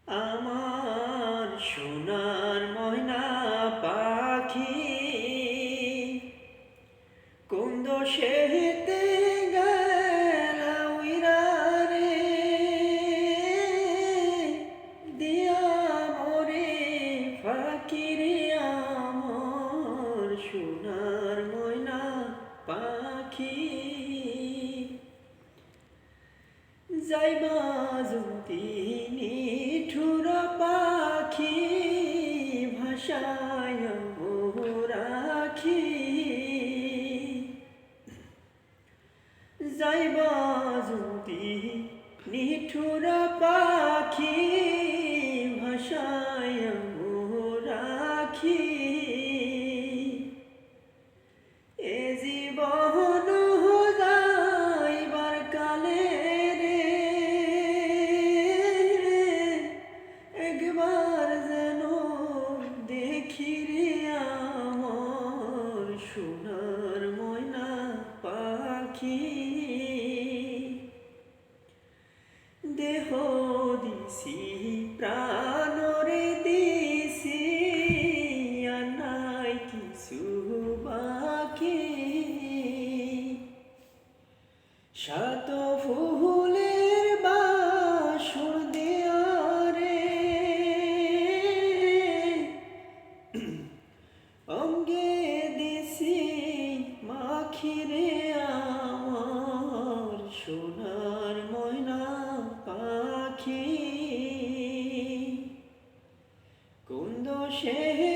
আমার সোনার ময়না পাখি কোন দোষেতে গেল উইরা রে দিয়া মোরে ফাঁকি রে আমার সোনার ময়না পাখি যাইবা যদি নিঠুর পাখি ভাষায় রাখি যাইবা যদি নিঠুর পাখি ভাষায় রাখি এ জীবন যাইবার কালে রে একবার যেন দেখি রে আমার সোনার ময়না পাখি দেহ দিছি প্রাণরে দিছি আর নাই কিছু বাকি শত ফুলের বাসর দেয়ারে অঙ্গে দিছি মাখিরে আমার সোনার ময়না পাখি কোন দোষে